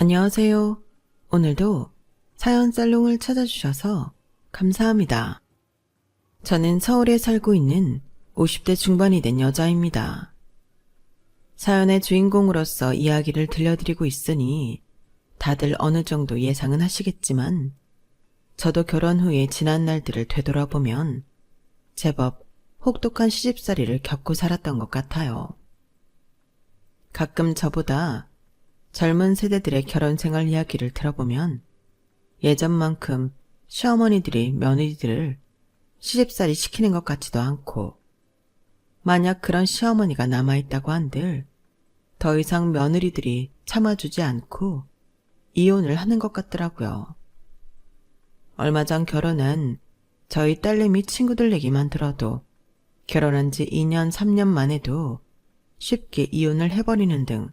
안녕하세요. 오늘도 사연 살롱을 찾아주셔서 감사합니다. 저는 서울에 살고 있는 50대 중반이 된 여자입니다. 사연의 주인공으로서 이야기를 들려드리고 있으니 다들 어느 정도 예상은 하시겠지만 저도 결혼 후에 지난 날들을 되돌아보면 제법 혹독한 시집살이를 겪고 살았던 것 같아요. 가끔 저보다 젊은 세대들의 결혼 생활 이야기를 들어보면 예전만큼 시어머니들이 며느리들을 시집살이 시키는 것 같지도 않고, 만약 그런 시어머니가 남아있다고 한들 더 이상 며느리들이 참아주지 않고 이혼을 하는 것 같더라고요. 얼마 전 결혼한 저희 딸내미 친구들 얘기만 들어도 결혼한 지 2년, 3년 만에도 쉽게 이혼을 해버리는 등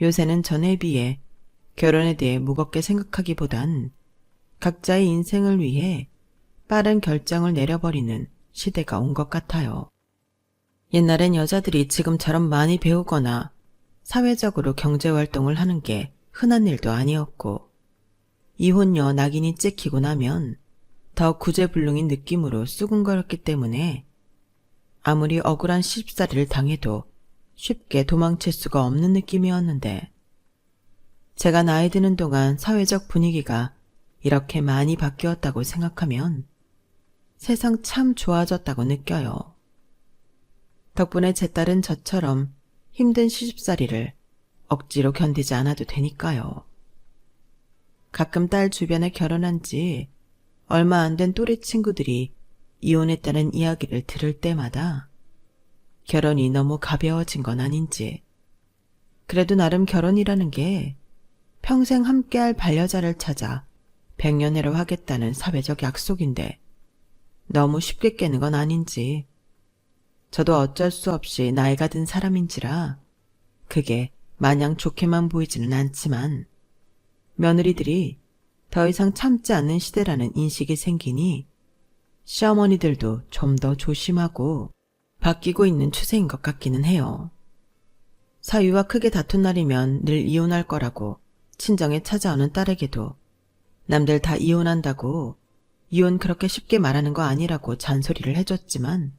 요새는 전에 비해 결혼에 대해 무겁게 생각하기보단 각자의 인생을 위해 빠른 결정을 내려버리는 시대가 온 것 같아요. 옛날엔 여자들이 지금처럼 많이 배우거나 사회적으로 경제활동을 하는 게 흔한 일도 아니었고, 이혼녀 낙인이 찍히고 나면 더 구제불능인 느낌으로 수군거렸기 때문에 아무리 억울한 시집살이를 당해도 쉽게 도망칠 수가 없는 느낌이었는데, 제가 나이 드는 동안 사회적 분위기가 이렇게 많이 바뀌었다고 생각하면 세상 참 좋아졌다고 느껴요. 덕분에 제 딸은 저처럼 힘든 시집살이를 억지로 견디지 않아도 되니까요. 가끔 딸 주변에 결혼한 지 얼마 안 된 또래 친구들이 이혼했다는 이야기를 들을 때마다 결혼이 너무 가벼워진 건 아닌지, 그래도 나름 결혼이라는 게 평생 함께할 반려자를 찾아 백년해로 하겠다는 사회적 약속인데 너무 쉽게 깨는 건 아닌지, 저도 어쩔 수 없이 나이가 든 사람인지라 그게 마냥 좋게만 보이지는 않지만, 며느리들이 더 이상 참지 않는 시대라는 인식이 생기니 시어머니들도 좀 더 조심하고 바뀌고 있는 추세인 것 같기는 해요. 사위와 크게 다툰 날이면 늘 이혼할 거라고 친정에 찾아오는 딸에게도 남들 다 이혼한다고 이혼 그렇게 쉽게 말하는 거 아니라고 잔소리를 해줬지만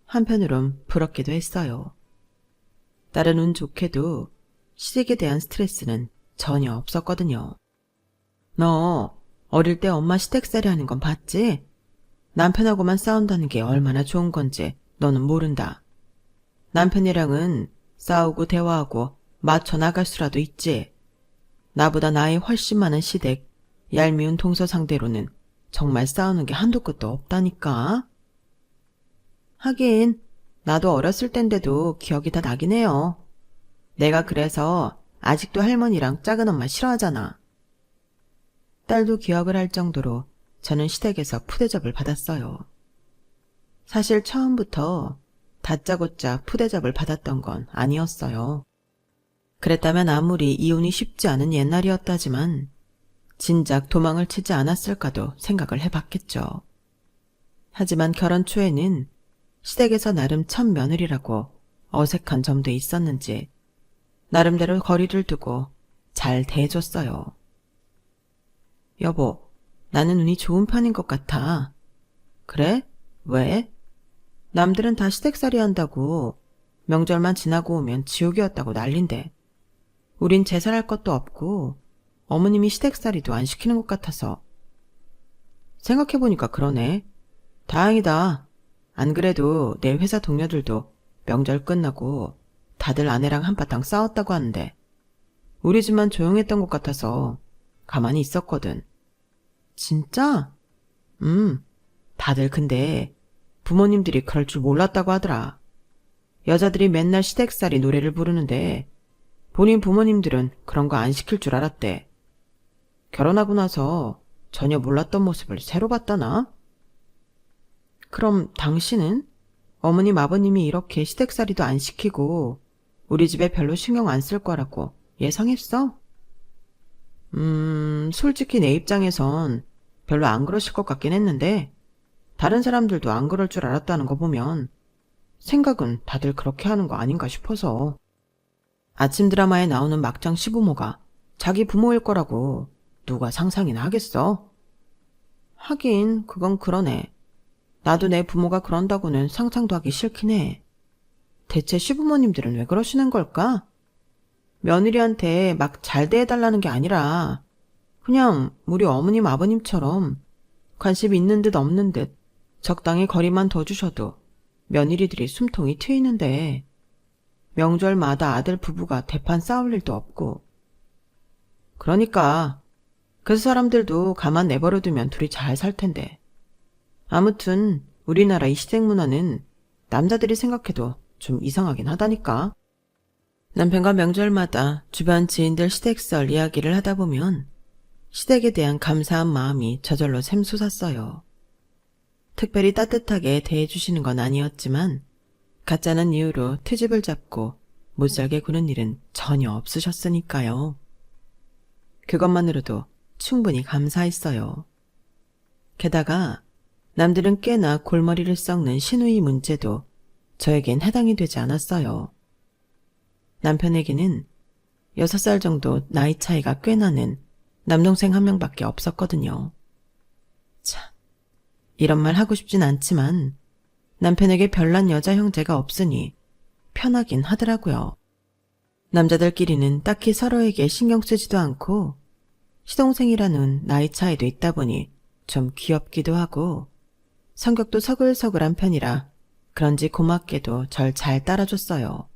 한편으론 부럽기도 했어요. 딸은 운 좋게도 시댁에 대한 스트레스는 전혀 없었거든요. 너 어릴 때 엄마 시댁살이 하는 건 봤지? 남편하고만 싸운다는 게 얼마나 좋은 건지 너는 모른다. 남편이랑은 싸우고 대화하고 맞춰 나갈 수라도 있지. 나보다 나이 훨씬 많은 시댁, 얄미운 동서 상대로는 정말 싸우는 게 한도 끝도 없다니까. 하긴 나도 어렸을 땐데도 기억이 다 나긴 해요. 내가 그래서 아직도 할머니랑 작은 엄마 싫어하잖아. 딸도 기억을 할 정도로 저는 시댁에서 푸대접을 받았어요. 사실 처음부터 다짜고짜 푸대접을 받았던 건 아니었어요. 그랬다면 아무리 이혼이 쉽지 않은 옛날이었다지만 진작 도망을 치지 않았을까도 생각을 해봤겠죠. 하지만 결혼 초에는 시댁에서 나름 첫 며느리라고 어색한 점도 있었는지 나름대로 거리를 두고 잘 대해줬어요. 여보, 나는 운이 좋은 편인 것 같아. 그래? 왜? 남들은 다 시댁살이 한다고 명절만 지나고 오면 지옥이었다고 난린대. 우린 제살할 것도 없고 어머님이 시댁살이도 안 시키는 것 같아서. 생각해보니까 그러네. 다행이다. 안 그래도 내 회사 동료들도 명절 끝나고 다들 아내랑 한바탕 싸웠다고 하는데 우리 집만 조용했던 것 같아서 가만히 있었거든. 진짜? 다들 근데 부모님들이 그럴 줄 몰랐다고 하더라. 여자들이 맨날 시댁살이 노래를 부르는데 본인 부모님들은 그런 거 안 시킬 줄 알았대. 결혼하고 나서 전혀 몰랐던 모습을 새로 봤다나? 그럼 당신은 어머님 아버님이 이렇게 시댁살이도 안 시키고 우리 집에 별로 신경 안 쓸 거라고 예상했어? 솔직히 내 입장에선 별로 안 그러실 것 같긴 했는데 다른 사람들도 안 그럴 줄 알았다는 거 보면 생각은 다들 그렇게 하는 거 아닌가 싶어서. 아침 드라마에 나오는 막장 시부모가 자기 부모일 거라고 누가 상상이나 하겠어? 하긴 그건 그러네. 나도 내 부모가 그런다고는 상상도 하기 싫긴 해. 대체 시부모님들은 왜 그러시는 걸까? 며느리한테 막 잘 대해달라는 게 아니라 그냥 우리 어머님 아버님처럼 관심 있는 듯 없는 듯 적당히 거리만 더 주셔도 며느리들이 숨통이 트이는데 명절마다 아들 부부가 대판 싸울 일도 없고. 그러니까 그 사람들도 가만 내버려 두면 둘이 잘 살 텐데. 아무튼 우리나라 이 시댁 문화는 남자들이 생각해도 좀 이상하긴 하다니까. 남편과 명절마다 주변 지인들 시댁설 이야기를 하다 보면 시댁에 대한 감사한 마음이 저절로 샘솟았어요. 특별히 따뜻하게 대해주시는 건 아니었지만 가짜는 이유로 트집을 잡고 못살게 구는 일은 전혀 없으셨으니까요. 그것만으로도 충분히 감사했어요. 게다가 남들은 꽤나 골머리를 썩는 시누이 문제도 저에겐 해당이 되지 않았어요. 남편에게는 6살 정도 나이 차이가 꽤 나는 남동생 한 명밖에 없었거든요. 참, 이런 말 하고 싶진 않지만 남편에게 별난 여자 형제가 없으니 편하긴 하더라고요. 남자들끼리는 딱히 서로에게 신경 쓰지도 않고 시동생이라는 나이 차이도 있다 보니 좀 귀엽기도 하고 성격도 서글서글한 편이라 그런지 고맙게도 절 잘 따라줬어요.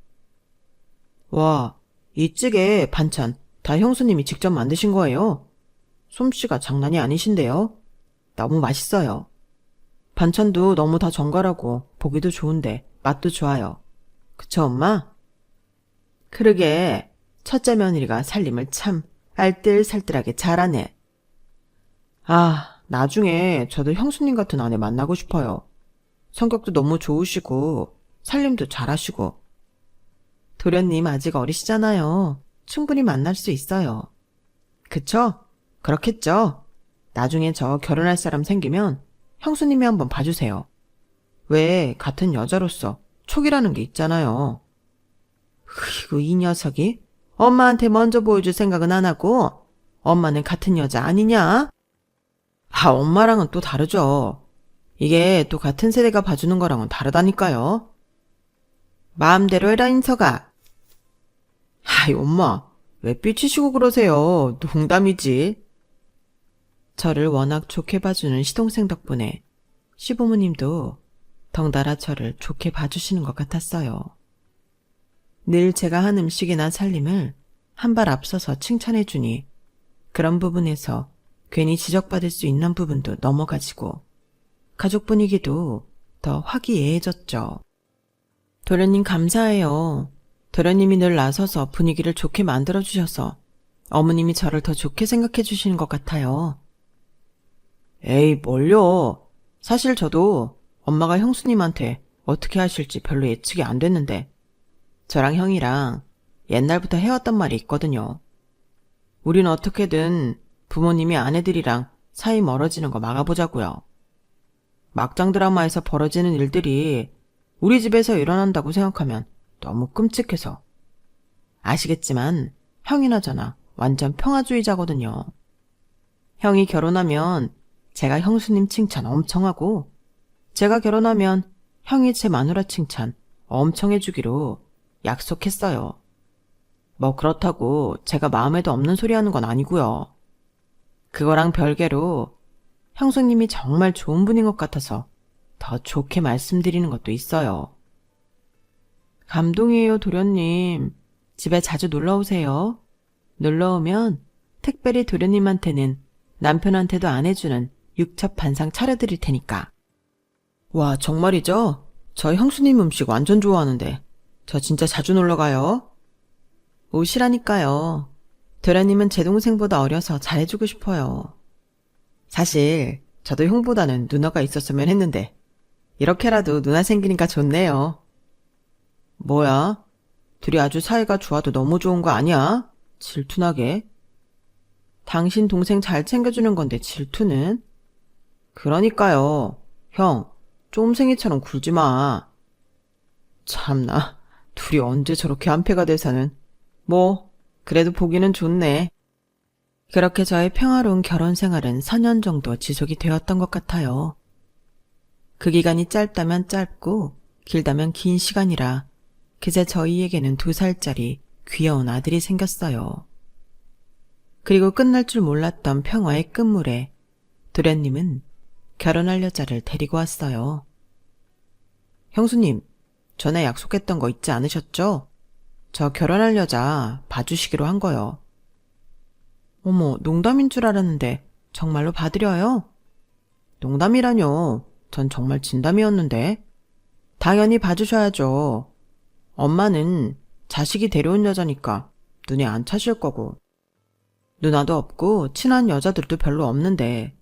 와, 이 찌개 반찬 다 형수님이 직접 만드신 거예요? 솜씨가 장난이 아니신데요? 너무 맛있어요. 반찬도 너무 다 정갈하고 보기도 좋은데 맛도 좋아요. 그쵸, 엄마? 그러게 첫째 며느리가 살림을 참 알뜰살뜰하게 잘하네. 아, 나중에 저도 형수님 같은 아내 만나고 싶어요. 성격도 너무 좋으시고 살림도 잘하시고. 도련님 아직 어리시잖아요. 충분히 만날 수 있어요. 그쵸? 그렇겠죠? 나중에 저 결혼할 사람 생기면 형수님이 한번 봐주세요. 왜 같은 여자로서 촉이라는 게 있잖아요. 으이구, 이 녀석이 엄마한테 먼저 보여줄 생각은 안 하고 엄마는 같은 여자 아니냐? 아, 엄마랑은 또 다르죠. 이게 또 같은 세대가 봐주는 거랑은 다르다니까요. 마음대로 해라, 인서가. 아이, 엄마, 왜 삐치시고 그러세요? 농담이지. 저를 워낙 좋게 봐주는 시동생 덕분에 시부모님도 덩달아 저를 좋게 봐주시는 것 같았어요. 늘 제가 한 음식이나 살림을 한 발 앞서서 칭찬해주니 그런 부분에서 괜히 지적받을 수 있는 부분도 넘어가지고 가족 분위기도 더 화기애애해졌죠. 도련님 감사해요. 도련님이 늘 나서서 분위기를 좋게 만들어주셔서 어머님이 저를 더 좋게 생각해 주시는 것 같아요. 에이, 뭘요. 사실 저도 엄마가 형수님한테 어떻게 하실지 별로 예측이 안 됐는데 저랑 형이랑 옛날부터 해왔던 말이 있거든요. 우린 어떻게든 부모님이 아내들이랑 사이 멀어지는 거 막아보자고요. 막장 드라마에서 벌어지는 일들이 우리 집에서 일어난다고 생각하면 너무 끔찍해서. 아시겠지만 형이나 저나 완전 평화주의자거든요. 형이 결혼하면 제가 형수님 칭찬 엄청 하고 제가 결혼하면 형이 제 마누라 칭찬 엄청 해주기로 약속했어요. 뭐 그렇다고 제가 마음에도 없는 소리 하는 건 아니고요. 그거랑 별개로 형수님이 정말 좋은 분인 것 같아서 더 좋게 말씀드리는 것도 있어요. 감동이에요, 도련님. 집에 자주 놀러오세요. 놀러오면 특별히 도련님한테는 남편한테도 안 해주는 육첩반상 차려드릴 테니까. 와, 정말이죠? 저 형수님 음식 완전 좋아하는데 저 진짜 자주 놀러가요. 오시라니까요. 도련님은 제 동생보다 어려서 잘해주고 싶어요. 사실 저도 형보다는 누나가 있었으면 했는데 이렇게라도 누나 생기니까 좋네요. 뭐야? 둘이 아주 사이가 좋아도 너무 좋은 거 아니야? 질투나게. 당신 동생 잘 챙겨주는 건데 질투는? 그러니까요. 형, 쫌생이처럼 굴지 마. 참나, 둘이 언제 저렇게 한패가 돼서는. 뭐, 그래도 보기는 좋네. 그렇게 저의 평화로운 결혼 생활은 4년 정도 지속이 되었던 것 같아요. 그 기간이 짧다면 짧고 길다면 긴 시간이라 그새 저희에게는 2살짜리 귀여운 아들이 생겼어요. 그리고 끝날 줄 몰랐던 평화의 끝물에 도련님은 결혼할 여자를 데리고 왔어요. 형수님, 전에 약속했던 거 잊지 않으셨죠? 저 결혼할 여자 봐주시기로 한 거요. 어머, 농담인 줄 알았는데 정말로 봐드려요? 농담이라뇨. 전 정말 진담이었는데. 당연히 봐주셔야죠. 엄마는 자식이 데려온 여자니까 눈에 안 차실 거고. 누나도 없고 친한 여자들도 별로 없는데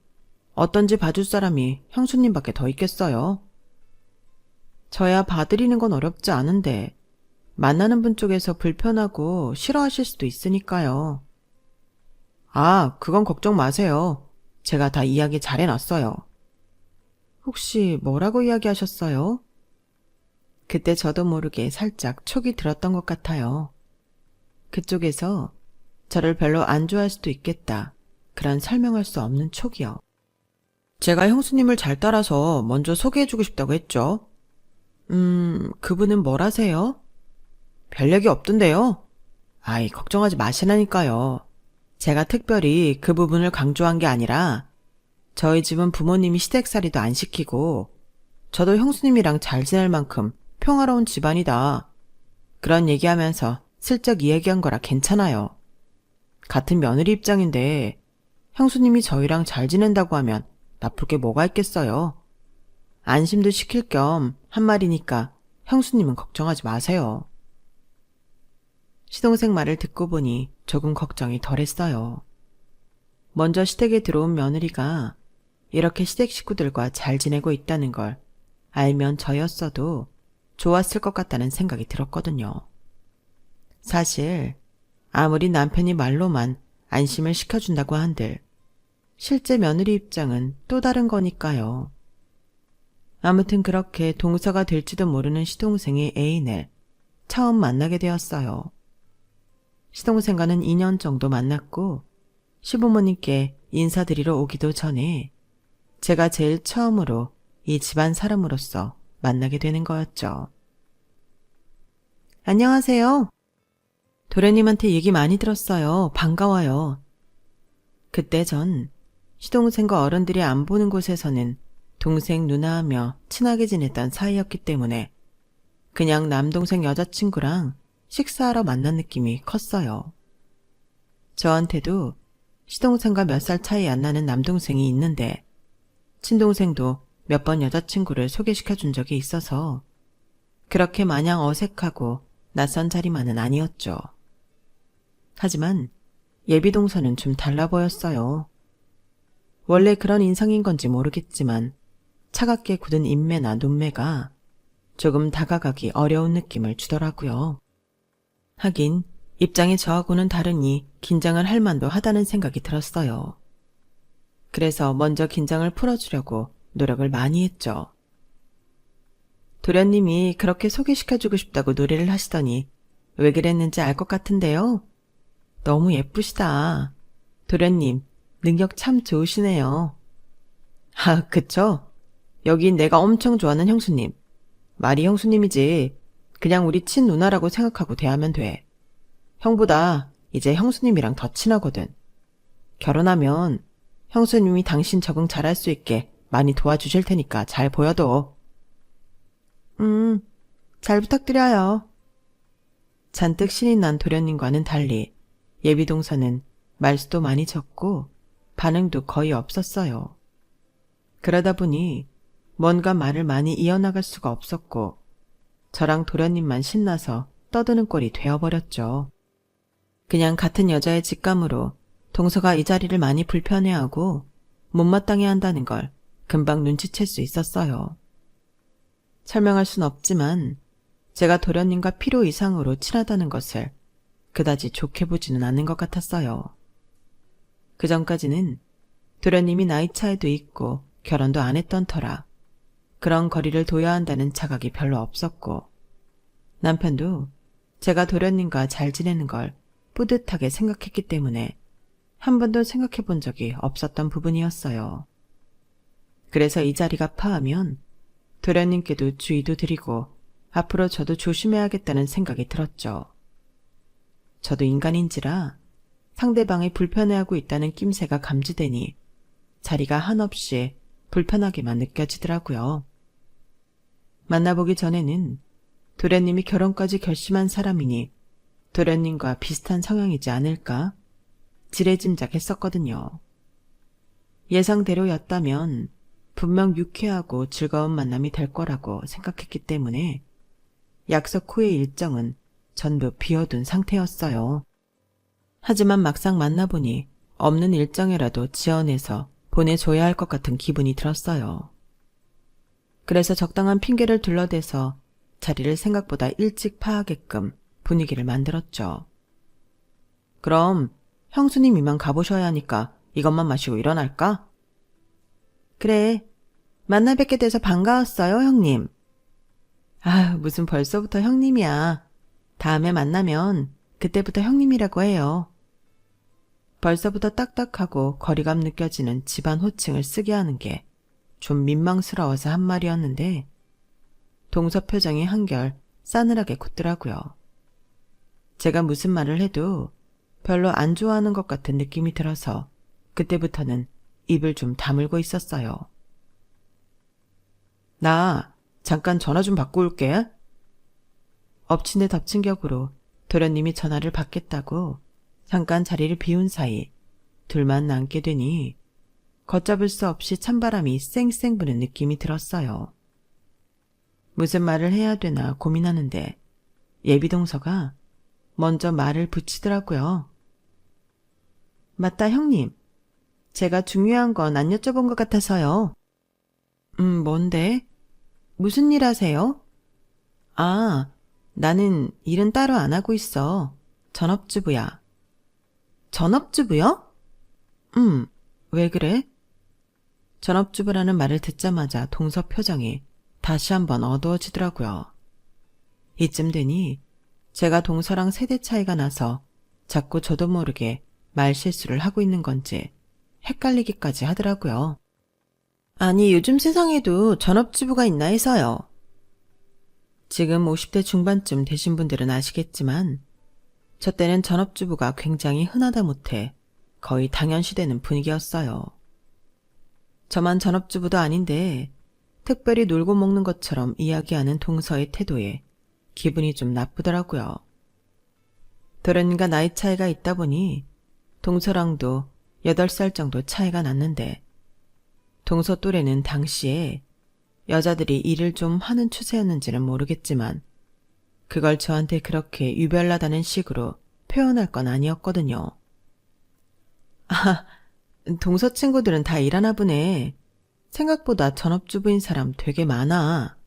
어떤지 봐줄 사람이 형수님밖에 더 있겠어요? 저야 봐드리는 건 어렵지 않은데 만나는 분 쪽에서 불편하고 싫어하실 수도 있으니까요. 아, 그건 걱정 마세요. 제가 다 이야기 잘 해놨어요. 혹시 뭐라고 이야기하셨어요? 그때 저도 모르게 살짝 촉이 들었던 것 같아요. 그쪽에서 저를 별로 안 좋아할 수도 있겠다. 그런 설명할 수 없는 촉이요. 제가 형수님을 잘 따라서 먼저 소개해주고 싶다고 했죠. 그분은 뭘 하세요? 별 얘기 없던데요. 아이, 걱정하지 마시라니까요. 제가 특별히 그 부분을 강조한 게 아니라 저희 집은 부모님이 시댁살이도 안 시키고 저도 형수님이랑 잘 지낼 만큼 평화로운 집안이다. 그런 얘기하면서 슬쩍 이야기한 거라 괜찮아요. 같은 며느리 입장인데 형수님이 저희랑 잘 지낸다고 하면 나쁠 게 뭐가 있겠어요. 안심도 시킬 겸 한 말이니까 형수님은 걱정하지 마세요. 시동생 말을 듣고 보니 조금 걱정이 덜했어요. 먼저 시댁에 들어온 며느리가 이렇게 시댁 식구들과 잘 지내고 있다는 걸 알면 저였어도 좋았을 것 같다는 생각이 들었거든요. 사실 아무리 남편이 말로만 안심을 시켜준다고 한들 실제 며느리 입장은 또 다른 거니까요. 아무튼 그렇게 동서가 될지도 모르는 시동생의 애인을 처음 만나게 되었어요. 시동생과는 2년 정도 만났고 시부모님께 인사드리러 오기도 전에 제가 제일 처음으로 이 집안 사람으로서 만나게 되는 거였죠. 안녕하세요. 도련님한테 얘기 많이 들었어요. 반가워요. 그때 전 시동생과 어른들이 안 보는 곳에서는 동생 누나하며 친하게 지냈던 사이였기 때문에 그냥 남동생 여자친구랑 식사하러 만난 느낌이 컸어요. 저한테도 시동생과 몇 살 차이 안 나는 남동생이 있는데 친동생도 몇 번 여자친구를 소개시켜 준 적이 있어서 그렇게 마냥 어색하고 낯선 자리만은 아니었죠. 하지만 예비동서는 좀 달라 보였어요. 원래 그런 인상인 건지 모르겠지만 차갑게 굳은 인매나 눈매가 조금 다가가기 어려운 느낌을 주더라고요. 하긴 입장이 저하고는 다르니 긴장을 할 만도 하다는 생각이 들었어요. 그래서 먼저 긴장을 풀어주려고 노력을 많이 했죠. 도련님이 그렇게 소개시켜주고 싶다고 노래를 하시더니 왜 그랬는지 알 것 같은데요. 너무 예쁘시다. 도련님, 능력 참 좋으시네요. 아, 그쵸? 여긴 내가 엄청 좋아하는 형수님. 말이 형수님이지. 그냥 우리 친누나라고 생각하고 대하면 돼. 형보다 이제 형수님이랑 더 친하거든. 결혼하면 형수님이 당신 적응 잘할 수 있게 많이 도와주실 테니까 잘 보여둬. 잘 부탁드려요. 잔뜩 신이 난 도련님과는 달리 예비동서는 말수도 많이 적고 반응도 거의 없었어요. 그러다 보니 뭔가 말을 많이 이어나갈 수가 없었고 저랑 도련님만 신나서 떠드는 꼴이 되어버렸죠. 그냥 같은 여자의 직감으로 동서가 이 자리를 많이 불편해하고 못마땅해 한다는 걸 금방 눈치챌 수 있었어요. 설명할 순 없지만 제가 도련님과 필요 이상으로 친하다는 것을 그다지 좋게 보지는 않는 것 같았어요. 그 전까지는 도련님이 나이 차이도 있고 결혼도 안 했던 터라 그런 거리를 둬야 한다는 자각이 별로 없었고 남편도 제가 도련님과 잘 지내는 걸 뿌듯하게 생각했기 때문에 한 번도 생각해 본 적이 없었던 부분이었어요. 그래서 이 자리가 파하면 도련님께도 주의도 드리고 앞으로 저도 조심해야겠다는 생각이 들었죠. 저도 인간인지라 상대방이 불편해하고 있다는 낌새가 감지되니 자리가 한없이 불편하게만 느껴지더라고요. 만나보기 전에는 도련님이 결혼까지 결심한 사람이니 도련님과 비슷한 성향이지 않을까 지레짐작했었거든요. 예상대로였다면 분명 유쾌하고 즐거운 만남이 될 거라고 생각했기 때문에 약속 후의 일정은 전부 비워둔 상태였어요. 하지만 막상 만나보니 없는 일정이라도 지어내서 보내줘야 할 것 같은 기분이 들었어요. 그래서 적당한 핑계를 둘러대서 자리를 생각보다 일찍 파하게끔 분위기를 만들었죠. 그럼 형수님 이만 가보셔야 하니까 이것만 마시고 일어날까? 그래, 만나 뵙게 돼서 반가웠어요, 형님. 아유, 무슨 벌써부터 형님이야. 다음에 만나면 그때부터 형님이라고 해요. 벌써부터 딱딱하고 거리감 느껴지는 집안 호칭을 쓰게 하는 게 좀 민망스러워서 한 말이었는데 동서 표정이 한결 싸늘하게 굳더라고요. 제가 무슨 말을 해도 별로 안 좋아하는 것 같은 느낌이 들어서 그때부터는 입을 좀 다물고 있었어요. 나 잠깐 전화 좀 받고 올게. 엎친 데 덮친 격으로 도련님이 전화를 받겠다고 잠깐 자리를 비운 사이 둘만 남게 되니 걷잡을 수 없이 찬바람이 쌩쌩 부는 느낌이 들었어요. 무슨 말을 해야 되나 고민하는데 예비동서가 먼저 말을 붙이더라고요. 맞다, 형님. 제가 중요한 건 안 여쭤본 것 같아서요. 뭔데? 무슨 일 하세요? 아, 나는 일은 따로 안 하고 있어. 전업주부야. 전업주부요? 왜 그래? 전업주부라는 말을 듣자마자 동서 표정이 다시 한번 어두워지더라고요. 이쯤 되니 제가 동서랑 세대 차이가 나서 자꾸 저도 모르게 말실수를 하고 있는 건지 헷갈리기까지 하더라고요. 아니, 요즘 세상에도 전업주부가 있나 해서요. 지금 50대 중반쯤 되신 분들은 아시겠지만 저 때는 전업주부가 굉장히 흔하다 못해 거의 당연시되는 분위기였어요. 저만 전업주부도 아닌데 특별히 놀고 먹는 것처럼 이야기하는 동서의 태도에 기분이 좀 나쁘더라고요. 도련님과 나이 차이가 있다 보니 동서랑도 8살 정도 차이가 났는데 동서 또래는 당시에 여자들이 일을 좀 하는 추세였는지는 모르겠지만 그걸 저한테 그렇게 유별나다는 식으로 표현할 건 아니었거든요. 아, 동서 친구들은 다 일하나 보네. 생각보다 전업주부인 사람 되게 많아.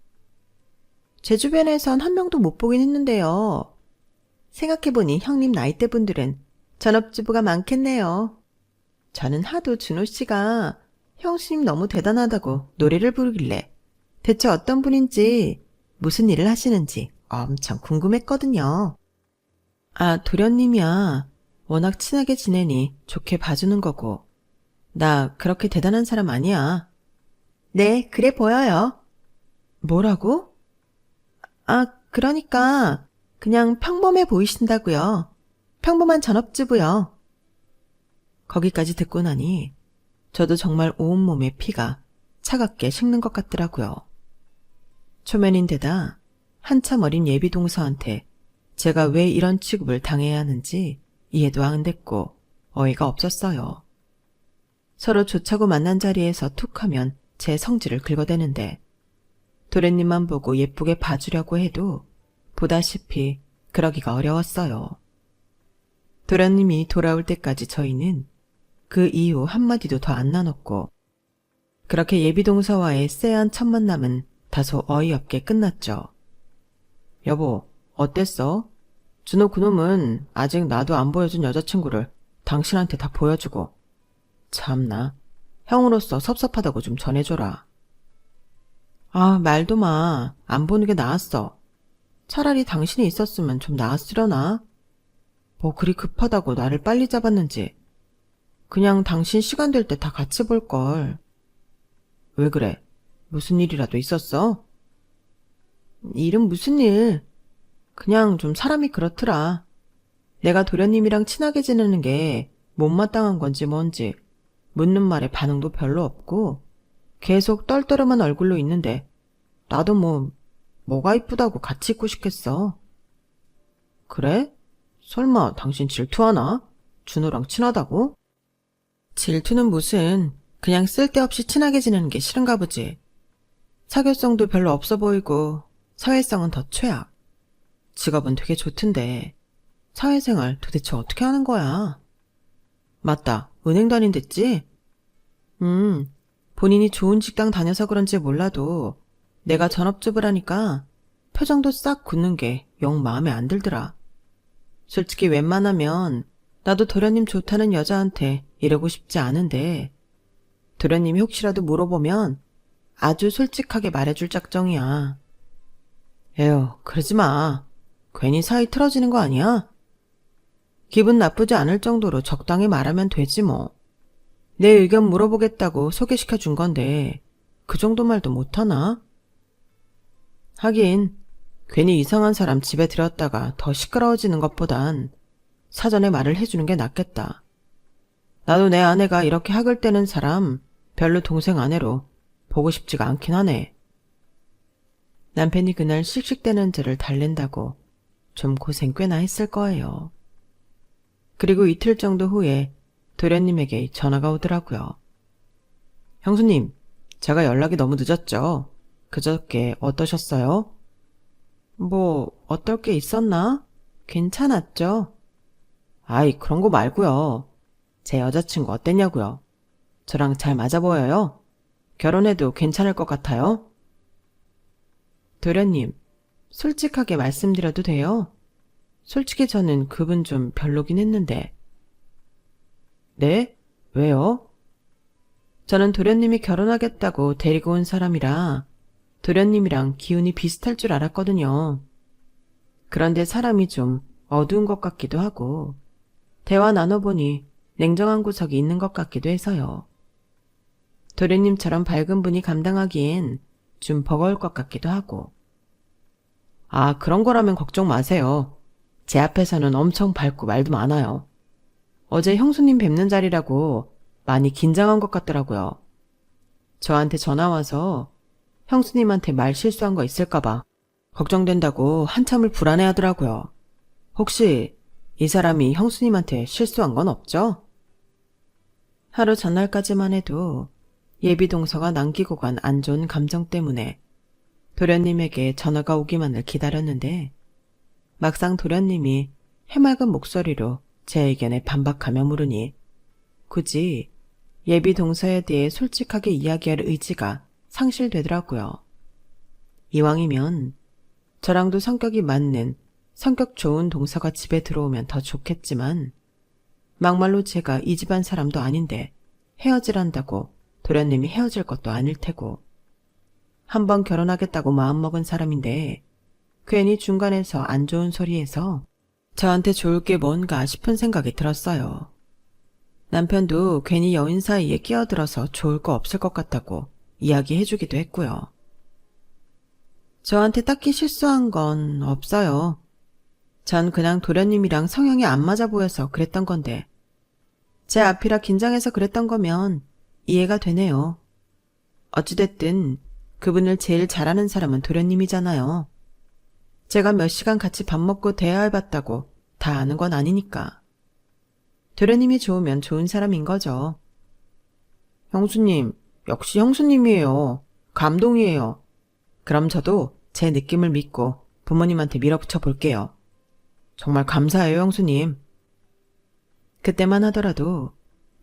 제 주변에선 한 명도 못 보긴 했는데요. 생각해보니 형님 나이대 분들은 전업주부가 많겠네요. 저는 하도 준호 씨가 형수님 너무 대단하다고 노래를 부르길래 대체 어떤 분인지 무슨 일을 하시는지 엄청 궁금했거든요. 아, 도련님이야. 워낙 친하게 지내니 좋게 봐주는 거고. 나 그렇게 대단한 사람 아니야. 네, 그래 보여요. 뭐라고? 아, 그러니까 그냥 평범해 보이신다고요. 평범한 전업주부요. 거기까지 듣고 나니 저도 정말 온몸에 피가 차갑게 식는 것 같더라고요. 초면인데다 한참 어린 예비동서한테 제가 왜 이런 취급을 당해야 하는지 이해도 안 됐고 어이가 없었어요. 서로 좋자고 만난 자리에서 툭하면 제 성질을 긁어대는데 도련님만 보고 예쁘게 봐주려고 해도 보다시피 그러기가 어려웠어요. 도련님이 돌아올 때까지 저희는 그 이후 한마디도 더 안 나눴고 그렇게 예비동서와의 쎄한 첫 만남은 다소 어이없게 끝났죠. 여보, 어땠어? 준호 그놈은 아직 나도 안 보여준 여자친구를 당신한테 다 보여주고. 참나, 형으로서 섭섭하다고 좀 전해줘라. 아, 말도 마. 안 보는 게 나았어. 차라리 당신이 있었으면 좀 나았으려나? 뭐 그리 급하다고 나를 빨리 잡았는지. 그냥 당신 시간 될 때 다 같이 볼걸. 왜 그래? 무슨 일이라도 있었어? 일은 무슨 일? 그냥 좀 사람이 그렇더라. 내가 도련님이랑 친하게 지내는 게 못마땅한 건지 뭔지 묻는 말에 반응도 별로 없고 계속 떨떠름한 얼굴로 있는데 나도 뭐가 이쁘다고 같이 있고 싶겠어. 그래? 설마 당신 질투하나? 준호랑 친하다고? 질투는 무슨, 그냥 쓸데없이 친하게 지내는 게 싫은가 보지. 사교성도 별로 없어 보이고 사회성은 더 최악. 직업은 되게 좋던데 사회생활 도대체 어떻게 하는 거야? 맞다, 은행 다닌댔지? 본인이 좋은 직장 다녀서 그런지 몰라도 내가 전업주부를 하니까 표정도 싹 굳는 게 영 마음에 안 들더라. 솔직히 웬만하면 나도 도련님 좋다는 여자한테 이러고 싶지 않은데 도련님이 혹시라도 물어보면 아주 솔직하게 말해줄 작정이야. 에휴, 그러지 마. 괜히 사이 틀어지는 거 아니야? 기분 나쁘지 않을 정도로 적당히 말하면 되지 뭐. 내 의견 물어보겠다고 소개시켜 준 건데 그 정도 말도 못하나? 하긴 괜히 이상한 사람 집에 들였다가 더 시끄러워지는 것보단 사전에 말을 해주는 게 낫겠다. 나도 내 아내가 이렇게 학을 떼는 사람 별로 동생 아내로 보고 싶지가 않긴 하네. 남편이 그날 씩씩대는 저를 달랜다고 좀 고생 꽤나 했을 거예요. 그리고 이틀 정도 후에 도련님에게 전화가 오더라고요. 형수님, 제가 연락이 너무 늦었죠? 그저께 어떠셨어요? 어떨 게 있었나? 괜찮았죠? 아이, 그런 거 말고요. 제 여자친구 어땠냐고요? 저랑 잘 맞아 보여요? 결혼해도 괜찮을 것 같아요? 도련님, 솔직하게 말씀드려도 돼요? 솔직히 저는 그분 좀 별로긴 했는데. 네? 왜요? 저는 도련님이 결혼하겠다고 데리고 온 사람이라 도련님이랑 기운이 비슷할 줄 알았거든요. 그런데 사람이 좀 어두운 것 같기도 하고 대화 나눠보니 냉정한 구석이 있는 것 같기도 해서요. 도련님처럼 밝은 분이 감당하기엔 좀 버거울 것 같기도 하고. 아, 그런 거라면 걱정 마세요. 제 앞에서는 엄청 밝고 말도 많아요. 어제 형수님 뵙는 자리라고 많이 긴장한 것 같더라고요. 저한테 전화 와서 형수님한테 말 실수한 거 있을까봐 걱정된다고 한참을 불안해하더라고요. 혹시 이 사람이 형수님한테 실수한 건 없죠? 하루 전날까지만 해도 예비 동서가 남기고 간 안 좋은 감정 때문에 도련님에게 전화가 오기만을 기다렸는데 막상 도련님이 해맑은 목소리로 제 의견에 반박하며 물으니 굳이 예비 동서에 대해 솔직하게 이야기할 의지가 상실되더라고요. 이왕이면 저랑도 성격이 맞는 성격 좋은 동서가 집에 들어오면 더 좋겠지만 막말로 제가 이 집안 사람도 아닌데 헤어지란다고 도련님이 헤어질 것도 아닐 테고 한번 결혼하겠다고 마음먹은 사람인데 괜히 중간에서 안 좋은 소리해서 저한테 좋을 게 뭔가 싶은 생각이 들었어요. 남편도 괜히 여인 사이에 끼어들어서 좋을 거 없을 것 같다고 이야기해주기도 했고요. 저한테 딱히 실수한 건 없어요. 전 그냥 도련님이랑 성향이 안 맞아 보여서 그랬던 건데 제 앞이라 긴장해서 그랬던 거면 이해가 되네요. 어찌됐든 그분을 제일 잘하는 사람은 도련님이잖아요. 제가 몇 시간 같이 밥 먹고 대화해봤다고 다 아는 건 아니니까. 도련님이 좋으면 좋은 사람인 거죠. 형수님, 역시 형수님이에요. 감동이에요. 그럼 저도 제 느낌을 믿고 부모님한테 밀어붙여 볼게요. 정말 감사해요, 형수님. 그때만 하더라도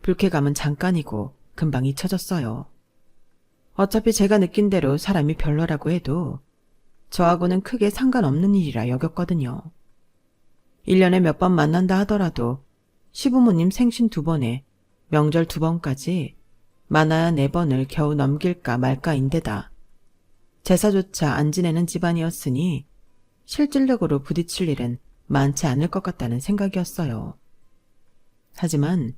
불쾌감은 잠깐이고 금방 잊혀졌어요. 어차피 제가 느낀 대로 사람이 별로라고 해도 저하고는 크게 상관없는 일이라 여겼거든요. 1년에 몇 번 만난다 하더라도 시부모님 생신 2번에 명절 2번까지 많아야 4번을 겨우 넘길까 말까인데다 제사조차 안 지내는 집안이었으니 실질적으로 부딪힐 일은 많지 않을 것 같다는 생각이었어요. 하지만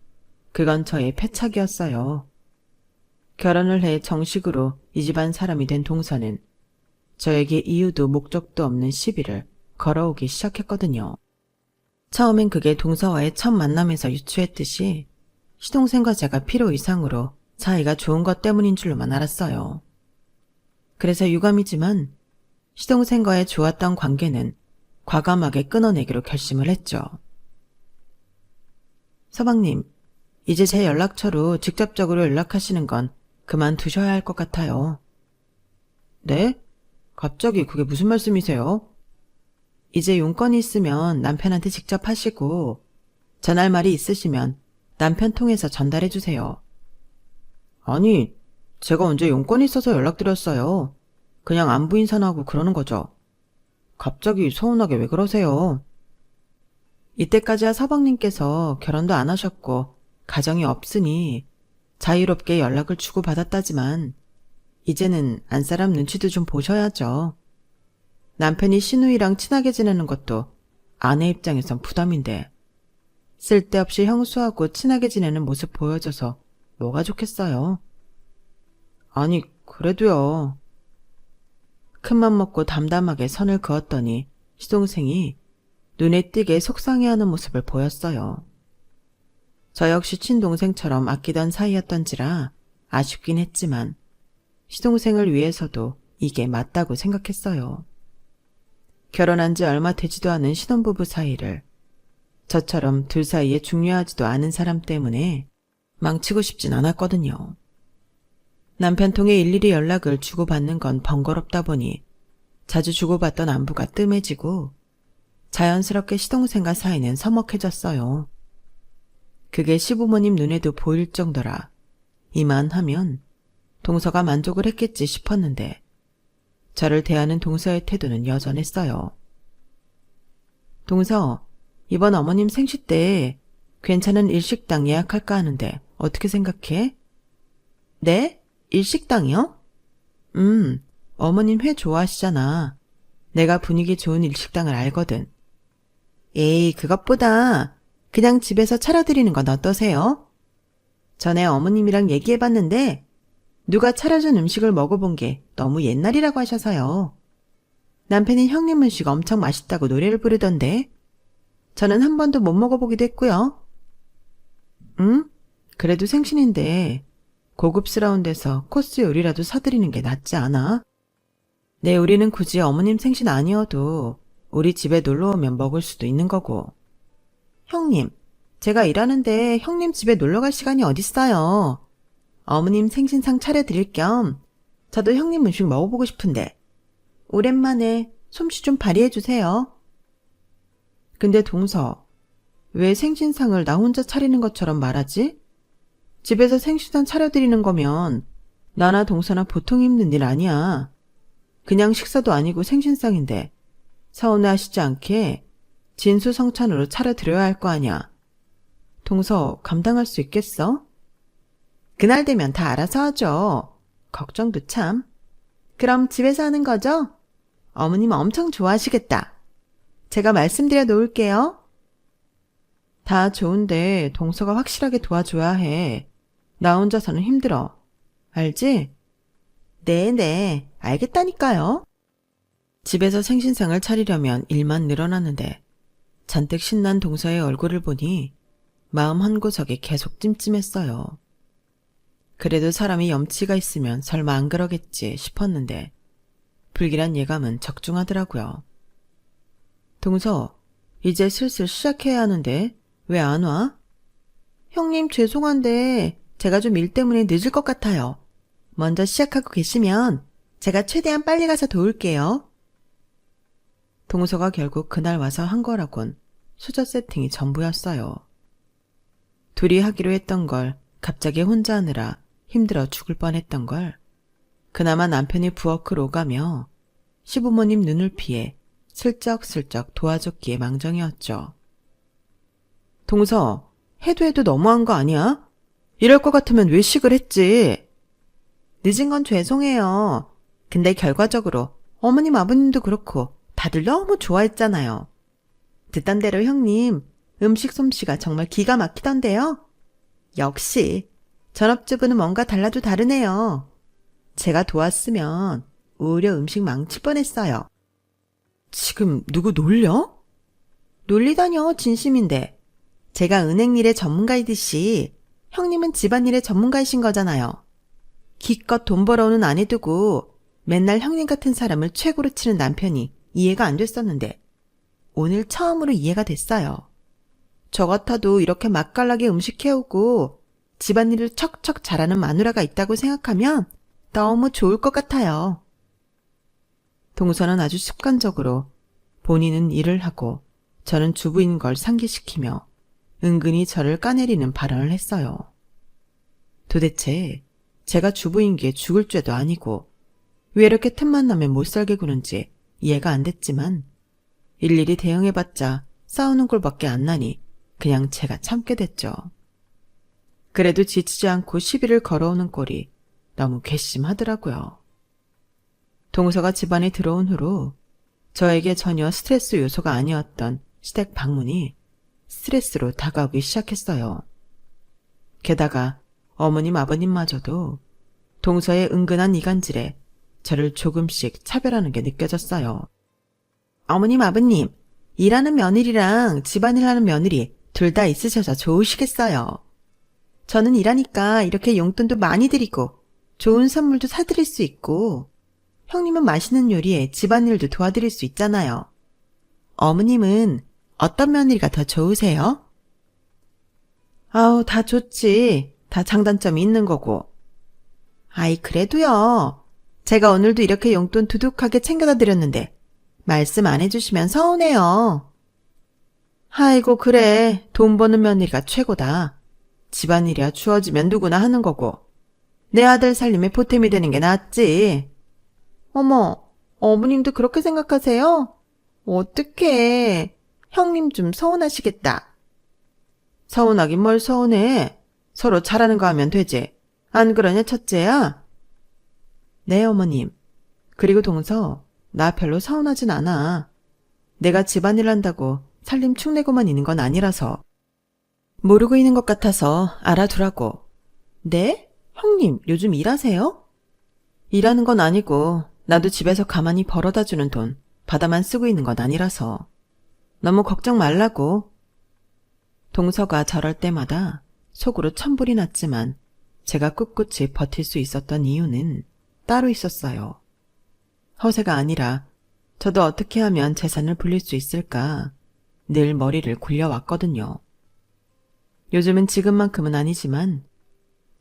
그건 저의 패착이었어요. 결혼을 해 정식으로 이 집안 사람이 된 동서는 저에게 이유도 목적도 없는 시비를 걸어오기 시작했거든요. 처음엔 그게 동서와의 첫 만남에서 유추했듯이 시동생과 제가 필요 이상으로 사이가 좋은 것 때문인 줄로만 알았어요. 그래서 유감이지만 시동생과의 좋았던 관계는 과감하게 끊어내기로 결심을 했죠. 서방님, 이제 제 연락처로 직접적으로 연락하시는 건 그만두셔야 할 것 같아요. 네? 갑자기 그게 무슨 말씀이세요? 이제 용건이 있으면 남편한테 직접 하시고 전할 말이 있으시면 남편 통해서 전달해 주세요. 아니, 제가 언제 용건이 있어서 연락드렸어요. 그냥 안부 인사나고 그러는 거죠. 갑자기 서운하게 왜 그러세요? 이때까지야 서방님께서 결혼도 안 하셨고 가정이 없으니 자유롭게 연락을 주고받았다지만 이제는 안사람 눈치도 좀 보셔야죠. 남편이 시누이랑 친하게 지내는 것도 아내 입장에선 부담인데 쓸데없이 형수하고 친하게 지내는 모습 보여줘서 뭐가 좋겠어요. 아니, 그래도요. 큰맘 먹고 담담하게 선을 그었더니 시동생이 눈에 띄게 속상해하는 모습을 보였어요. 저 역시 친동생처럼 아끼던 사이였던지라 아쉽긴 했지만 시동생을 위해서도 이게 맞다고 생각했어요. 결혼한 지 얼마 되지도 않은 신혼부부 사이를 저처럼 둘 사이에 중요하지도 않은 사람 때문에 망치고 싶진 않았거든요. 남편 통해 일일이 연락을 주고받는 건 번거롭다 보니 자주 주고받던 안부가 뜸해지고 자연스럽게 시동생과 사이는 서먹해졌어요. 그게 시부모님 눈에도 보일 정도라 이만하면 동서가 만족을 했겠지 싶었는데 저를 대하는 동서의 태도는 여전했어요. 동서, 이번 어머님 생시 때 괜찮은 일식당 예약할까 하는데 어떻게 생각해? 네? 일식당이요? 어머님 회 좋아하시잖아. 내가 분위기 좋은 일식당을 알거든. 에이, 그것보다 그냥 집에서 차려드리는 건 어떠세요? 전에 어머님이랑 얘기해봤는데 누가 차려준 음식을 먹어본 게 너무 옛날이라고 하셔서요. 남편이 형님 음식 엄청 맛있다고 노래를 부르던데 저는 한 번도 못 먹어보기도 했고요. 그래도 생신인데 고급스러운 데서 코스 요리라도 사드리는 게 낫지 않아? 내 요리는 굳이 어머님 생신 아니어도 우리 집에 놀러오면 먹을 수도 있는 거고. 형님, 제가 일하는데 형님 집에 놀러갈 시간이 어딨어요. 어머님 생신상 차려드릴 겸 저도 형님 음식 먹어보고 싶은데 오랜만에 솜씨 좀 발휘해주세요. 근데 동서, 왜 생신상을 나 혼자 차리는 것처럼 말하지? 집에서 생신상 차려드리는 거면 나나 동서나 보통 힘든 일 아니야. 그냥 식사도 아니고 생신상인데 서운해하시지 않게 진수성찬으로 차려드려야 할 거 아냐. 동서 감당할 수 있겠어? 그날 되면 다 알아서 하죠. 걱정도 참. 그럼 집에서 하는 거죠? 어머님 엄청 좋아하시겠다. 제가 말씀드려 놓을게요. 다 좋은데 동서가 확실하게 도와줘야 해. 나 혼자서는 힘들어. 알지? 네네, 알겠다니까요. 집에서 생신상을 차리려면 일만 늘어나는데 잔뜩 신난 동서의 얼굴을 보니 마음 한구석이 계속 찜찜했어요. 그래도 사람이 염치가 있으면 설마 안 그러겠지 싶었는데 불길한 예감은 적중하더라고요. 동서, 이제 슬슬 시작해야 하는데 왜 안 와? 형님 죄송한데 제가 좀 일 때문에 늦을 것 같아요. 먼저 시작하고 계시면 제가 최대한 빨리 가서 도울게요. 동서가 결국 그날 와서 한 거라곤 수저 세팅이 전부였어요. 둘이 하기로 했던 걸 갑자기 혼자 하느라 힘들어 죽을 뻔했던 걸 그나마 남편이 부엌을 오가며 시부모님 눈을 피해 슬쩍슬쩍 도와줬기에 망정이었죠. 동서, 해도 너무한 거 아니야? 이럴 것 같으면 외식을 했지. 늦은 건 죄송해요. 근데 결과적으로 어머님 아버님도 그렇고 다들 너무 좋아했잖아요. 듣던 대로 형님 음식 솜씨가 정말 기가 막히던데요. 역시 전업주부는 뭔가 달라도 다르네요. 제가 도왔으면 오히려 음식 망칠 뻔했어요. 지금 누구 놀려? 놀리다뇨, 진심인데. 제가 은행 일의 전문가이듯이 형님은 집안일의 전문가이신 거잖아요. 기껏 돈 벌어오는 아내 두고 맨날 형님 같은 사람을 최고로 치는 남편이 이해가 안 됐었는데 오늘 처음으로 이해가 됐어요. 저 같아도 이렇게 맛깔나게 음식 해오고 집안일을 척척 잘하는 마누라가 있다고 생각하면 너무 좋을 것 같아요. 동서는 아주 습관적으로 본인은 일을 하고 저는 주부인 걸 상기시키며 은근히 저를 까내리는 발언을 했어요. 도대체 제가 주부인 게 죽을 죄도 아니고 왜 이렇게 틈만 나면 못살게 구는지 이해가 안 됐지만 일일이 대응해봤자 싸우는 꼴밖에 안 나니 그냥 제가 참게 됐죠. 그래도 지치지 않고 시비를 걸어오는 꼴이 너무 괘씸하더라고요. 동서가 집안에 들어온 후로 저에게 전혀 스트레스 요소가 아니었던 시댁 방문이 스트레스로 다가오기 시작했어요. 게다가 어머님 아버님마저도 동서의 은근한 이간질에 저를 조금씩 차별하는 게 느껴졌어요. 어머님 아버님, 일하는 며느리랑 집안일 하는 며느리 둘 다 있으셔서 좋으시겠어요. 저는 일하니까 이렇게 용돈도 많이 드리고 좋은 선물도 사드릴 수 있고 형님은 맛있는 요리에 집안일도 도와드릴 수 있잖아요. 어머님은 어떤 며느리가 더 좋으세요? 아우, 다 좋지. 다 장단점이 있는 거고. 아이, 그래도요. 제가 오늘도 이렇게 용돈 두둑하게 챙겨다 드렸는데 말씀 안 해주시면 서운해요. 아이고, 그래. 돈 버는 며느리가 최고다. 집안일이야 주어지면 누구나 하는 거고 내 아들 살림에 보탬이 되는 게 낫지. 어머, 어머님도 그렇게 생각하세요? 어떡해. 형님 좀 서운하시겠다. 서운하긴 뭘 서운해. 서로 잘하는 거 하면 되지. 안 그러냐, 첫째야? 네, 어머님. 그리고 동서, 나 별로 서운하진 않아. 내가 집안일 한다고 살림 축내고만 있는 건 아니라서. 모르고 있는 것 같아서 알아두라고. 네? 형님, 요즘 일하세요? 일하는 건 아니고 나도 집에서 가만히 벌어다 주는 돈 받아만 쓰고 있는 건 아니라서. 너무 걱정 말라고. 동서가 저럴 때마다 속으로 천불이 났지만 제가 꿋꿋이 버틸 수 있었던 이유는 따로 있었어요. 허세가 아니라 저도 어떻게 하면 재산을 불릴 수 있을까 늘 머리를 굴려왔거든요. 요즘은 지금만큼은 아니지만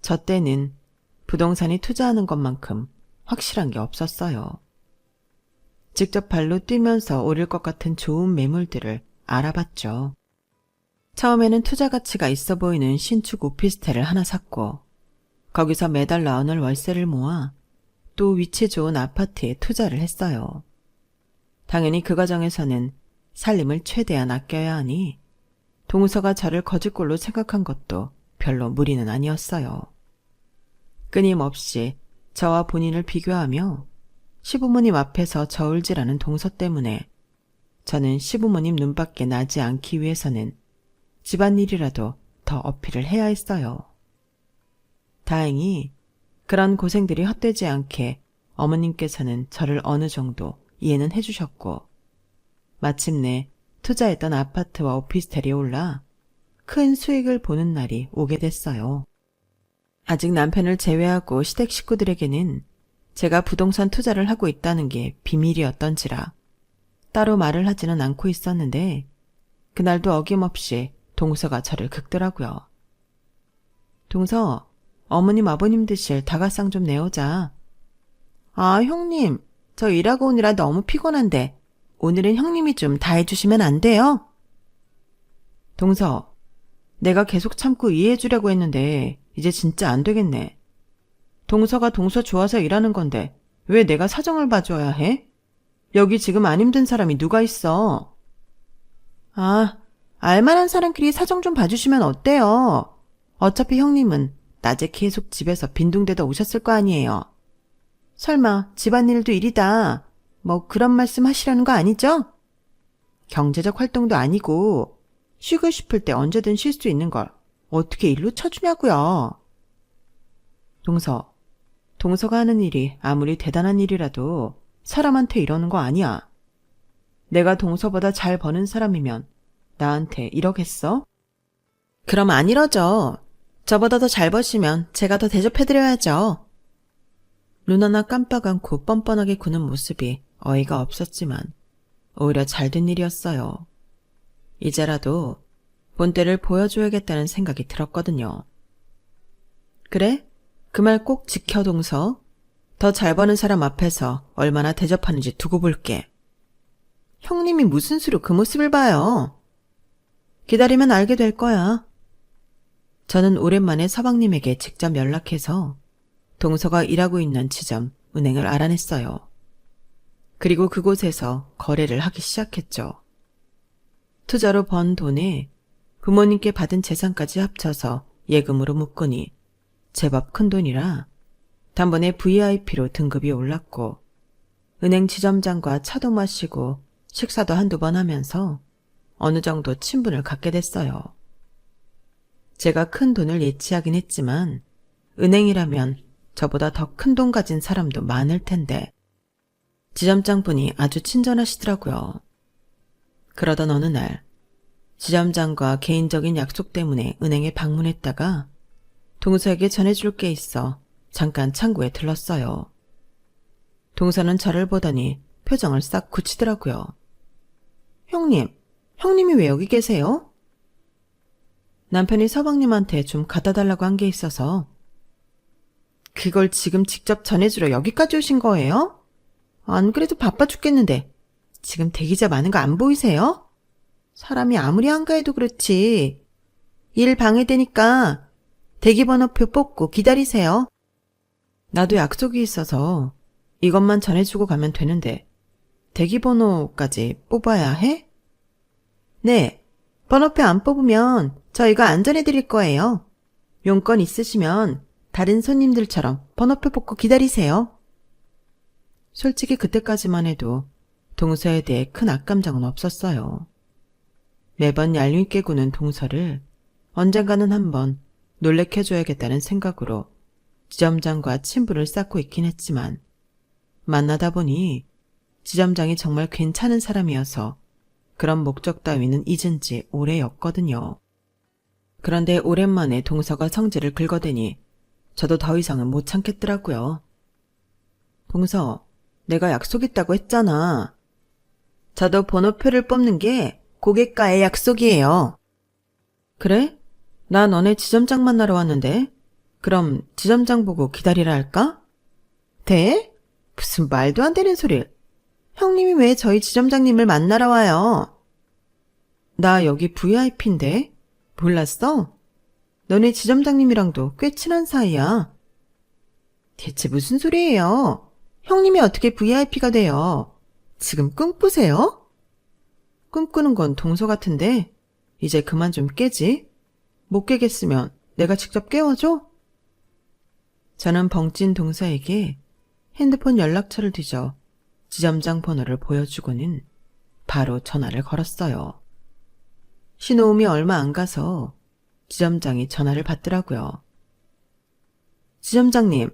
저 때는 부동산에 투자하는 것만큼 확실한 게 없었어요. 직접 발로 뛰면서 오를 것 같은 좋은 매물들을 알아봤죠. 처음에는 투자 가치가 있어 보이는 신축 오피스텔을 하나 샀고 거기서 매달 나오는 월세를 모아 또 위치 좋은 아파트에 투자를 했어요. 당연히 그 과정에서는 살림을 최대한 아껴야 하니 동서가 저를 거지꼴로 생각한 것도 별로 무리는 아니었어요. 끊임없이 저와 본인을 비교하며 시부모님 앞에서 저울질하는 동서 때문에 저는 시부모님 눈밖에 나지 않기 위해서는 집안일이라도 더 어필을 해야 했어요. 다행히 그런 고생들이 헛되지 않게 어머님께서는 저를 어느 정도 이해는 해주셨고 마침내 투자했던 아파트와 오피스텔이 올라 큰 수익을 보는 날이 오게 됐어요. 아직 남편을 제외하고 시댁 식구들에게는 제가 부동산 투자를 하고 있다는 게 비밀이었던지라 따로 말을 하지는 않고 있었는데 그날도 어김없이 동서가 저를 긁더라고요. 동서, 어머님 아버님 드실 다가상 좀 내오자. 아, 형님, 저 일하고 오느라 너무 피곤한데 오늘은 형님이 좀 다 해주시면 안 돼요? 동서, 내가 계속 참고 이해해주려고 했는데 이제 진짜 안 되겠네. 동서가 동서 좋아서 일하는 건데 왜 내가 사정을 봐줘야 해? 여기 지금 안 힘든 사람이 누가 있어? 아, 알만한 사람끼리 사정 좀 봐주시면 어때요? 어차피 형님은 낮에 계속 집에서 빈둥대다 오셨을 거 아니에요. 설마 집안일도 일이다. 뭐 그런 말씀 하시라는 거 아니죠? 경제적 활동도 아니고 쉬고 싶을 때 언제든 쉴 수 있는 걸 어떻게 일로 쳐주냐고요. 동서가 하는 일이 아무리 대단한 일이라도 사람한테 이러는 거 아니야. 내가 동서보다 잘 버는 사람이면 나한테 이러겠어? 그럼 안 이러죠. 저보다 더 잘 버시면 제가 더 대접해드려야죠. 눈 하나 깜빡 않고 뻔뻔하게 구는 모습이 어이가 없었지만 오히려 잘된 일이었어요. 이제라도 본때를 보여줘야겠다는 생각이 들었거든요. 그래? 그 말 꼭 지켜, 동서. 더 잘 버는 사람 앞에서 얼마나 대접하는지 두고 볼게. 형님이 무슨 수로 그 모습을 봐요. 기다리면 알게 될 거야. 저는 오랜만에 서방님에게 직접 연락해서 동서가 일하고 있는 지점 은행을 알아냈어요. 그리고 그곳에서 거래를 하기 시작했죠. 투자로 번 돈에 부모님께 받은 재산까지 합쳐서 예금으로 묶으니 제법 큰 돈이라 단번에 VIP로 등급이 올랐고 은행 지점장과 차도 마시고 식사도 한두 번 하면서 어느 정도 친분을 갖게 됐어요. 제가 큰 돈을 예치하긴 했지만 은행이라면 저보다 더 큰 돈 가진 사람도 많을 텐데 지점장분이 아주 친절하시더라고요. 그러던 어느 날 지점장과 개인적인 약속 때문에 은행에 방문했다가 동서에게 전해줄 게 있어 잠깐 창구에 들렀어요. 동서는 저를 보더니 표정을 싹 굳히더라고요. 형님이 왜 여기 계세요? 남편이 서방님한테 좀 갖다 달라고 한 게 있어서. 그걸 지금 직접 전해주러 여기까지 오신 거예요? 안 그래도 바빠 죽겠는데 지금 대기자 많은 거 안 보이세요? 사람이 아무리 한가해도 그렇지. 일 방해되니까 대기번호표 뽑고 기다리세요. 나도 약속이 있어서 이것만 전해주고 가면 되는데 대기번호까지 뽑아야 해? 네, 번호표 안 뽑으면 저희가 안 전해드릴 거예요. 용건 있으시면 다른 손님들처럼 번호표 뽑고 기다리세요. 솔직히 그때까지만 해도 동서에 대해 큰 악감정은 없었어요. 매번 얄밉게 구는 동서를 언젠가는 한번 놀래켜줘야겠다는 생각으로 지점장과 친분을 쌓고 있긴 했지만 만나다 보니 지점장이 정말 괜찮은 사람이어서 그런 목적 따위는 잊은 지 오래였거든요. 그런데 오랜만에 동서가 성질을 긁어대니 저도 더 이상은 못 참겠더라고요. 동서, 내가 약속 있다고 했잖아. 저도 번호표를 뽑는 게 고객과의 약속이에요. 그래? 나 너네 지점장 만나러 왔는데 그럼 지점장 보고 기다리라 할까? 네? 무슨 말도 안 되는 소리를. 형님이 왜 저희 지점장님을 만나러 와요? 나 여기 VIP인데 몰랐어? 너네 지점장님이랑도 꽤 친한 사이야. 대체 무슨 소리예요? 형님이 어떻게 VIP가 돼요? 지금 꿈꾸세요? 꿈꾸는 건 동서 같은데 이제 그만 좀 깨지. 못 깨겠으면 내가 직접 깨워줘? 저는 벙찐 동서에게 핸드폰 연락처를 뒤져 지점장 번호를 보여주고는 바로 전화를 걸었어요. 신호음이 얼마 안 가서 지점장이 전화를 받더라고요. 지점장님,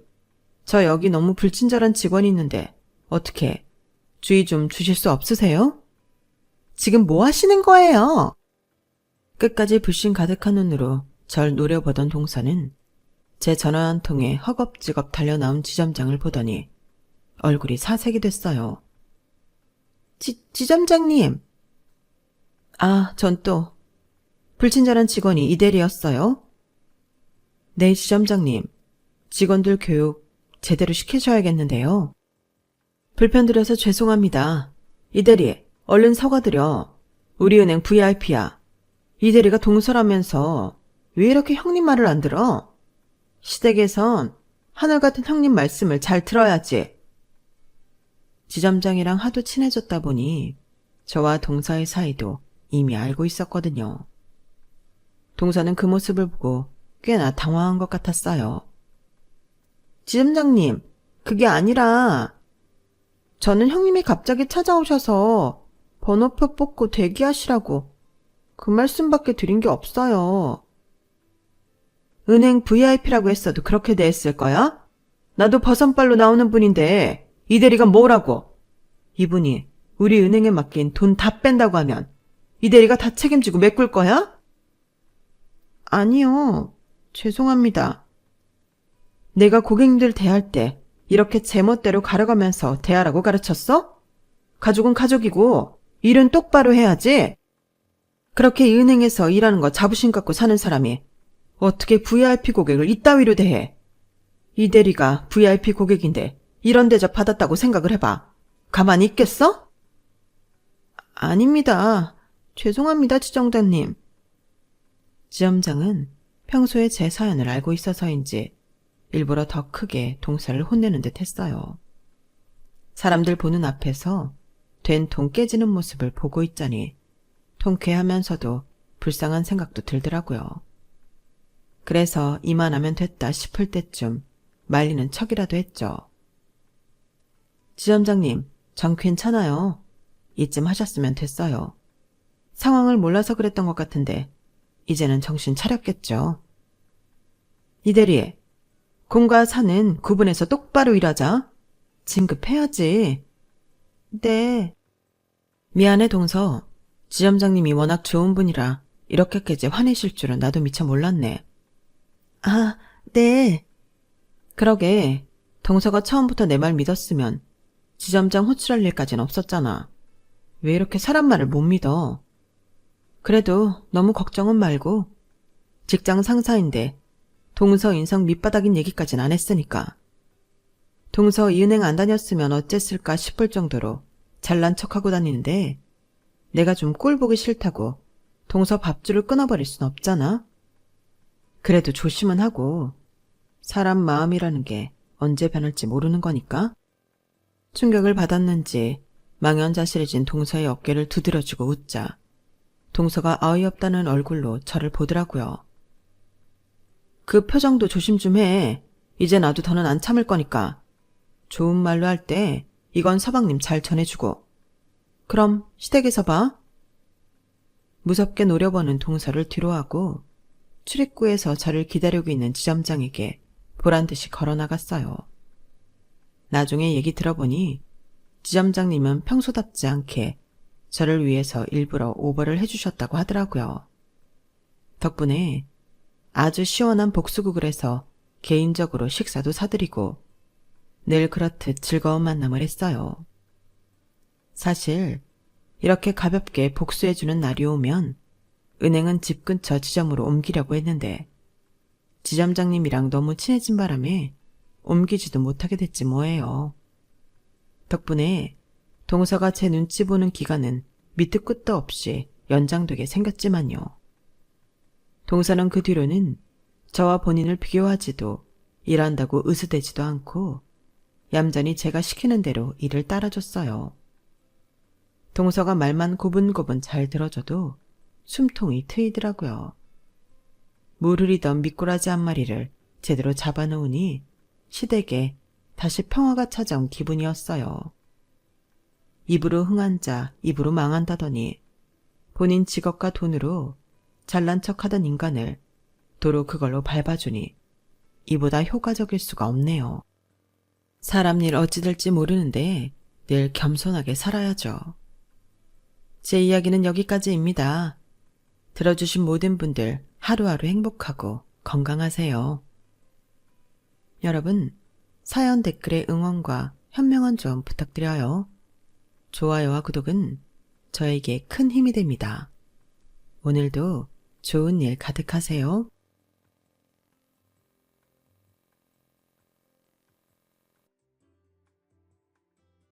저 여기 너무 불친절한 직원이 있는데 어떻게 주의 좀 주실 수 없으세요? 지금 뭐 하시는 거예요? 끝까지 불신 가득한 눈으로 절 노려보던 동서는 제 전화 한 통에 허겁지겁 달려나온 지점장을 보더니 얼굴이 사색이 됐어요. 지점장님. 아, 전 또 불친절한 직원이 이대리였어요? 네, 지점장님. 직원들 교육 제대로 시키셔야겠는데요. 불편드려서 죄송합니다. 이대리, 얼른 사과드려. 우리 은행 VIP야. 이대리가 동서라면서 왜 이렇게 형님 말을 안 들어? 시댁에선 하늘 같은 형님 말씀을 잘 들어야지. 지점장이랑 하도 친해졌다 보니 저와 동서의 사이도 이미 알고 있었거든요. 동서는 그 모습을 보고 꽤나 당황한 것 같았어요. 지점장님, 그게 아니라 저는 형님이 갑자기 찾아오셔서 번호표 뽑고 대기하시라고 그 말씀밖에 드린 게 없어요. 은행 VIP라고 했어도 그렇게 대했을 거야? 나도 버선발로 나오는 분인데 이 대리가 뭐라고? 이분이 우리 은행에 맡긴 돈 다 뺀다고 하면 이 대리가 다 책임지고 메꿀 거야? 아니요. 죄송합니다. 내가 고객님들 대할 때 이렇게 제멋대로 가려가면서 대하라고 가르쳤어? 가족은 가족이고 일은 똑바로 해야지. 그렇게 이 은행에서 일하는 거 자부심 갖고 사는 사람이 어떻게 VIP 고객을 이따위로 대해? 이 대리가 VIP 고객인데 이런 대접 받았다고 생각을 해봐. 가만히 있겠어? 아닙니다. 죄송합니다, 지점장님. 지점장은 평소에 제 사연을 알고 있어서인지 일부러 더 크게 동서를 혼내는 듯 했어요. 사람들 보는 앞에서 된 돈 깨지는 모습을 보고 있자니 통쾌하면서도 불쌍한 생각도 들더라고요. 그래서 이만하면 됐다 싶을 때쯤 말리는 척이라도 했죠. 지점장님, 전 괜찮아요. 이쯤 하셨으면 됐어요. 상황을 몰라서 그랬던 것 같은데 이제는 정신 차렸겠죠. 이 대리, 공과 사는 구분해서 똑바로 일하자. 진급해야지. 네. 미안해, 동서. 지점장님이 워낙 좋은 분이라 이렇게까지 화내실 줄은 나도 미처 몰랐네. 아, 네. 그러게, 동서가 처음부터 내 말 믿었으면 지점장 호출할 일까진 없었잖아. 왜 이렇게 사람 말을 못 믿어? 그래도 너무 걱정은 말고 직장 상사인데 동서 인성 밑바닥인 얘기까진 안 했으니까. 동서 이 은행 안 다녔으면 어쨌을까 싶을 정도로 잘난 척하고 다니는데 내가 좀 꼴 보기 싫다고 동서 밥줄을 끊어버릴 순 없잖아. 그래도 조심은 하고 사람 마음이라는 게 언제 변할지 모르는 거니까. 충격을 받았는지 망연자실해진 동서의 어깨를 두드려주고 웃자 동서가 어이없다는 얼굴로 저를 보더라고요. 그 표정도 조심 좀 해. 이제 나도 더는 안 참을 거니까. 좋은 말로 할 때 이건 서방님 잘 전해주고. 그럼 시댁에서 봐. 무섭게 노려보는 동서를 뒤로하고 출입구에서 저를 기다리고 있는 지점장에게 보란듯이 걸어나갔어요. 나중에 얘기 들어보니 지점장님은 평소답지 않게 저를 위해서 일부러 오버를 해주셨다고 하더라고요. 덕분에 아주 시원한 복수국을 해서 개인적으로 식사도 사드리고 늘 그렇듯 즐거운 만남을 했어요. 사실 이렇게 가볍게 복수해주는 날이 오면 은행은 집 근처 지점으로 옮기려고 했는데 지점장님이랑 너무 친해진 바람에 옮기지도 못하게 됐지 뭐예요. 덕분에 동서가 제 눈치 보는 기간은 밑도 끝도 없이 연장되게 생겼지만요. 동서는 그 뒤로는 저와 본인을 비교하지도 일한다고 으스대지도 않고 얌전히 제가 시키는 대로 일을 따라줬어요. 동서가 말만 고분고분 잘 들어줘도 숨통이 트이더라고요. 물 흐리던 미꾸라지 한 마리를 제대로 잡아놓으니 시댁에 다시 평화가 찾아온 기분이었어요. 입으로 흥한 자 입으로 망한다더니 본인 직업과 돈으로 잘난 척하던 인간을 도로 그걸로 밟아주니 이보다 효과적일 수가 없네요. 사람 일 어찌 될지 모르는데 늘 겸손하게 살아야죠. 제 이야기는 여기까지입니다. 들어주신 모든 분들 하루하루 행복하고 건강하세요. 여러분, 사연 댓글에 응원과 현명한 조언 부탁드려요. 좋아요와 구독은 저에게 큰 힘이 됩니다. 오늘도 좋은 일 가득하세요.